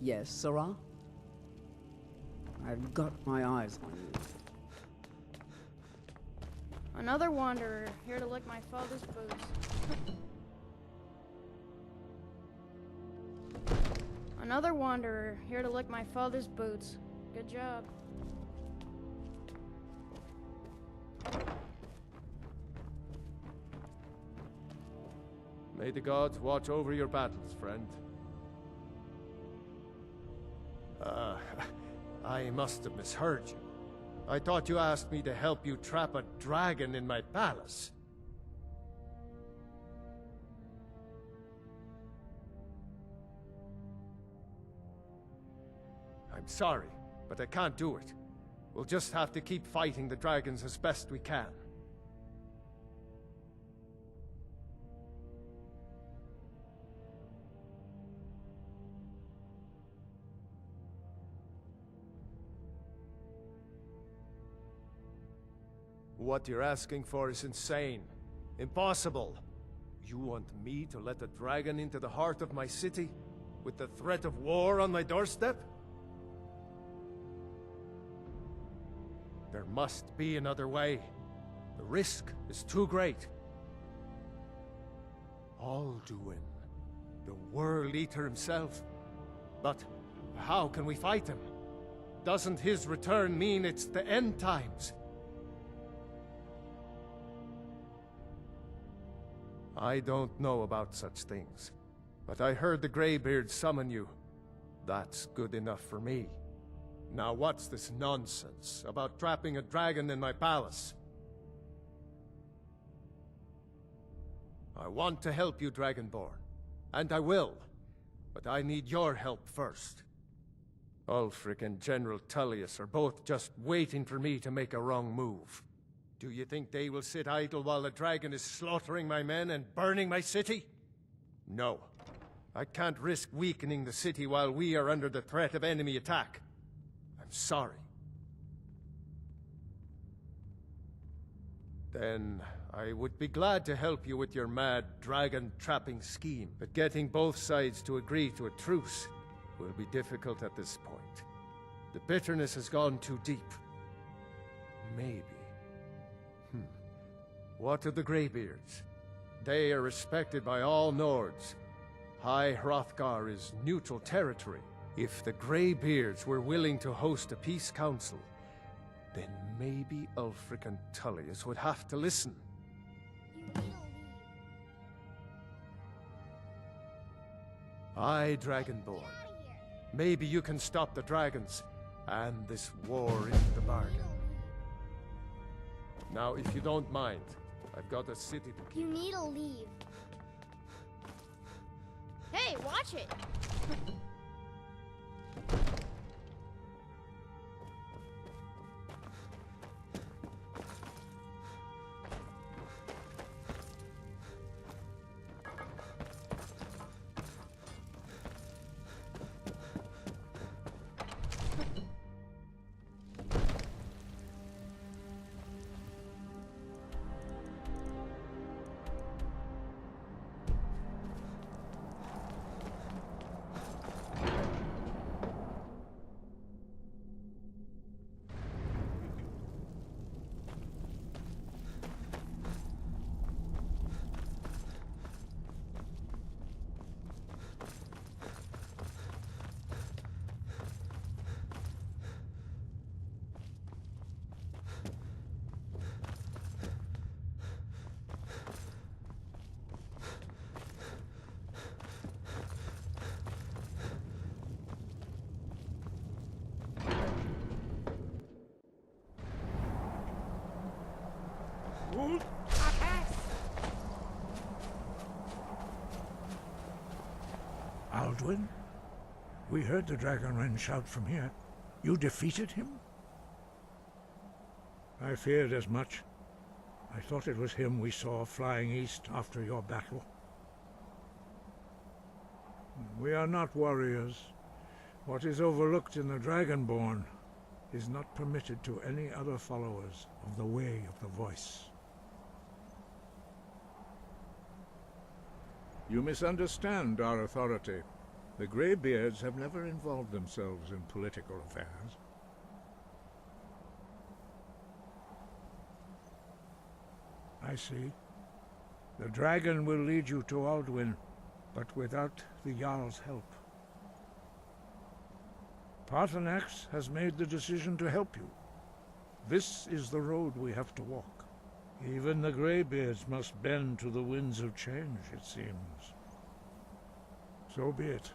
Yes, Sarah? I've got my eyes on you. Another wanderer, here to lick my father's boots. Another wanderer, here to lick my father's boots. Good job. May the gods watch over your battles, friend. I must have misheard you. I thought you asked me to help you trap a dragon in my palace. I'm sorry, but I can't do it. We'll just have to keep fighting the dragons as best we can. What you're asking for is insane. Impossible. You want me to let a dragon into the heart of my city? With the threat of war on my doorstep? There must be another way. The risk is too great. Alduin, the World Eater himself. But how can we fight him? Doesn't his return mean it's the end times? I don't know about such things, but I heard the Greybeard summon you. That's good enough for me. Now what's this nonsense about trapping a dragon in my palace? I want to help you, Dragonborn, and I will, but I need your help first. Ulfric and General Tullius are both just waiting for me to make a wrong move. Do you think they will sit idle while the dragon is slaughtering my men and burning my city? No. I can't risk weakening the city while we are under the threat of enemy attack. I'm sorry. Then I would be glad to help you with your mad dragon-trapping scheme, but getting both sides to agree to a truce will be difficult at this point. The bitterness has gone too deep. Maybe. What of the Greybeards? They are respected by all Nords. High Hrothgar is neutral territory. If the Greybeards were willing to host a peace council, then maybe Ulfric and Tullius would have to listen. Aye, Dragonborn. Maybe you can stop the dragons, and this war into the bargain. Now, if you don't mind, I've got a city to keep. You need to leave. Hey, watch it! Alduin? We heard the Dragonren shout from here. You defeated him? I feared as much. I thought it was him we saw flying east after your battle. We are not warriors. What is overlooked in the Dragonborn is not permitted to any other followers of the Way of the Voice. You misunderstand our authority. The Greybeards have never involved themselves in political affairs. I see. The dragon will lead you to Alduin, but without the Jarl's help. Paarthurnax has made the decision to help you. This is the road we have to walk. Even the Greybeards must bend to the winds of change, it seems. So be it.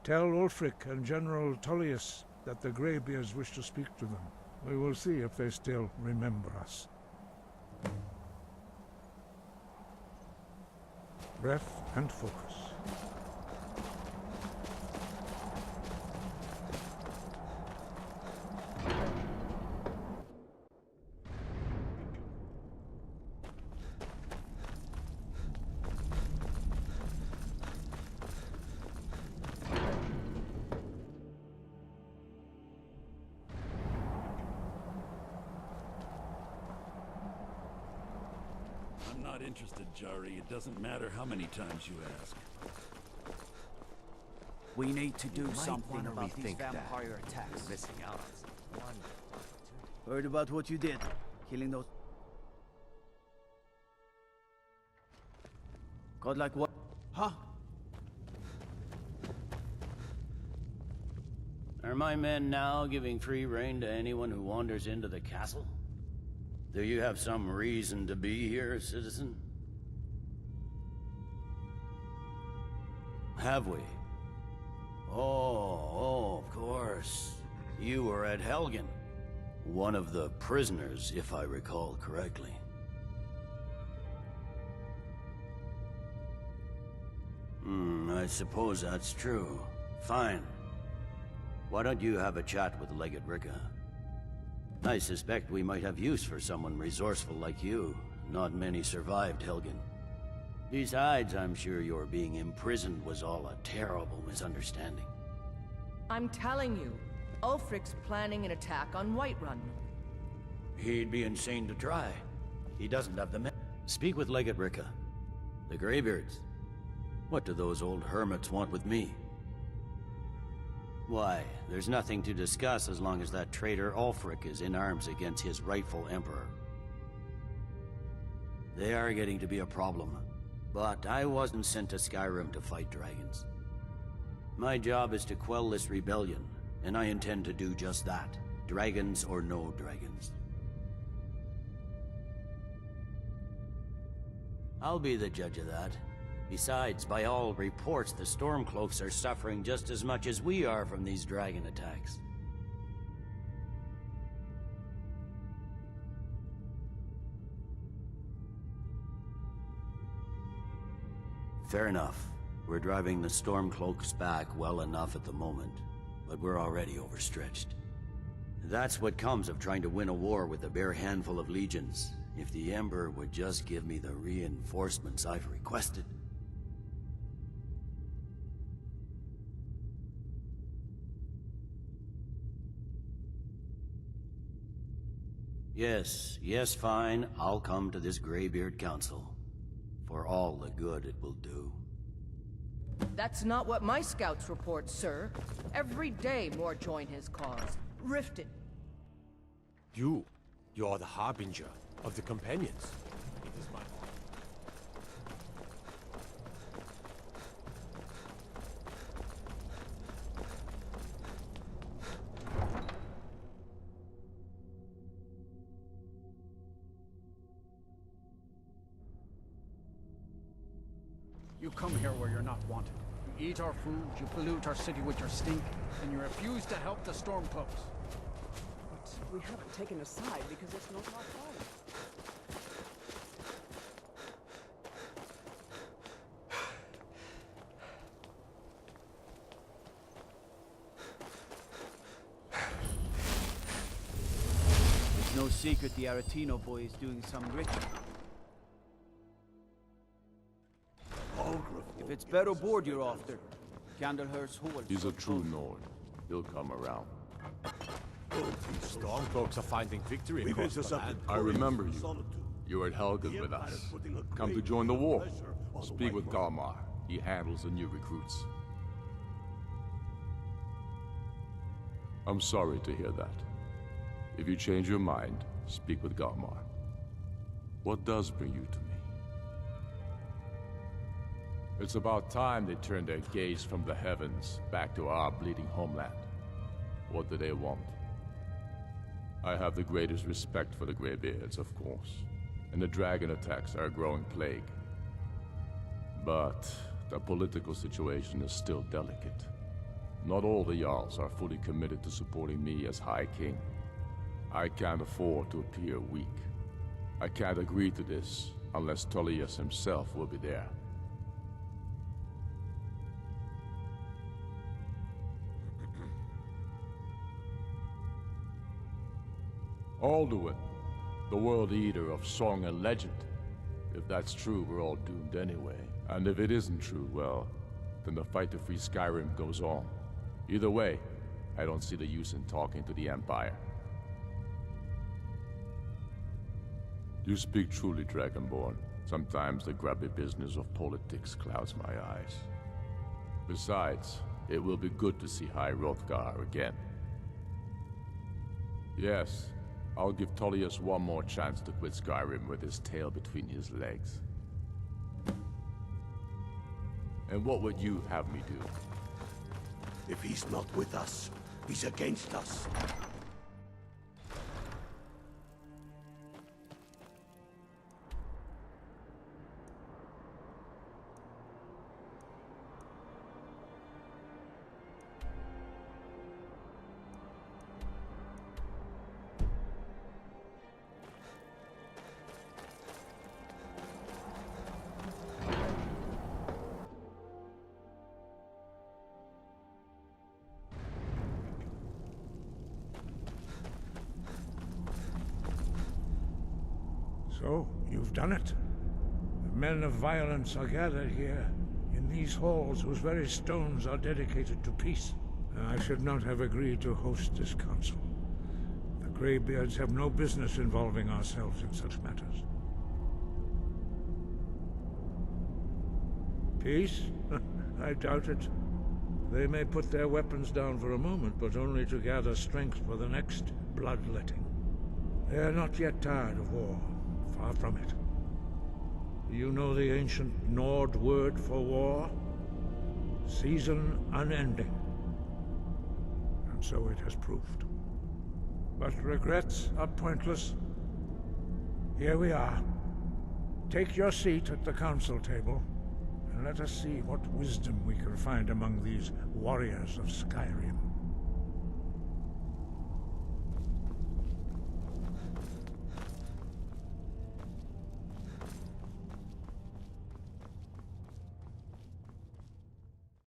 Tell Ulfric and General Tullius that the Greybeards wish to speak to them. We will see if they still remember us. Breath and focus. I'm not interested, Jari. It doesn't matter how many times you ask. We need to do something wanna about these rethink that. vampire attacks. Missing out. Heard about what you did, killing those. God, like what? Huh? Are my men now giving free rein to anyone who wanders into the castle? Do you have some reason to be here, citizen? Have we? Oh, of course. You were at Helgen. One of the prisoners, if I recall correctly. I suppose that's true. Fine. Why don't you have a chat with Legate Ricka? I suspect we might have use for someone resourceful like you. Not many survived Helgen. Besides, I'm sure your being imprisoned was all a terrible misunderstanding. I'm telling you, Ulfric's planning an attack on Whiterun. He'd be insane to try. He doesn't have the men. Speak with Legate Ricka. The Greybeards. What do those old hermits want with me? Why, there's nothing to discuss as long as that traitor Ulfric is in arms against his rightful emperor. They are getting to be a problem, but I wasn't sent to Skyrim to fight dragons. My job is to quell this rebellion, and I intend to do just that, dragons or no dragons. I'll be the judge of that. Besides, by all reports, the Stormcloaks are suffering just as much as we are from these dragon attacks. Fair enough. We're driving the Stormcloaks back well enough at the moment, but we're already overstretched. That's what comes of trying to win a war with a bare handful of legions. If the Emperor would just give me the reinforcements I've requested. Yes, fine. I'll come to this Greybeard Council. For all the good it will do. That's not what my scouts report, sir. Every day more join his cause. Riften. You're the harbinger of the companions. It is my honor. You come here where you're not wanted. You eat our food, you pollute our city with your stink, and you refuse to help the Stormcloaks. But we haven't taken a side because it's not our fault. It's no secret the Aretino boy is doing some ritual. If it's better board you're after, Candlehurst Hall. He's a true Nord. He'll come around. Stormcloaks are finding victory across the land. I remember you. You were at Helgen with us. Come to join the war. Speak with Galmar. He handles the new recruits. I'm sorry to hear that. If you change your mind, speak with Galmar. What does bring you to me? It's about time they turned their gaze from the heavens back to our bleeding homeland. What do they want? I have the greatest respect for the Greybeards, of course, and the dragon attacks are a growing plague. But the political situation is still delicate. Not all the Jarls are fully committed to supporting me as High King. I can't afford to appear weak. I can't agree to this unless Tullius himself will be there. Alduin, the World Eater of song and legend. If that's true, we're all doomed anyway. And if it isn't true, well, then the fight to free Skyrim goes on. Either way, I don't see the use in talking to the Empire. You speak truly, Dragonborn. Sometimes the grubby business of politics clouds my eyes. Besides, it will be good to see High Hrothgar again. Yes, I'll give Tullius one more chance to quit Skyrim with his tail between his legs. And what would you have me do? If he's not with us, he's against us. So, you've done it. The men of violence are gathered here, in these halls whose very stones are dedicated to peace. I should not have agreed to host this council. The Greybeards have no business involving ourselves in such matters. Peace? I doubt it. They may put their weapons down for a moment, but only to gather strength for the next bloodletting. They are not yet tired of war. Far from it. Do you know the ancient Nord word for war? Season unending. And so it has proved. But regrets are pointless. Here we are. Take your seat at the council table, and let us see what wisdom we can find among these warriors of Skyrim.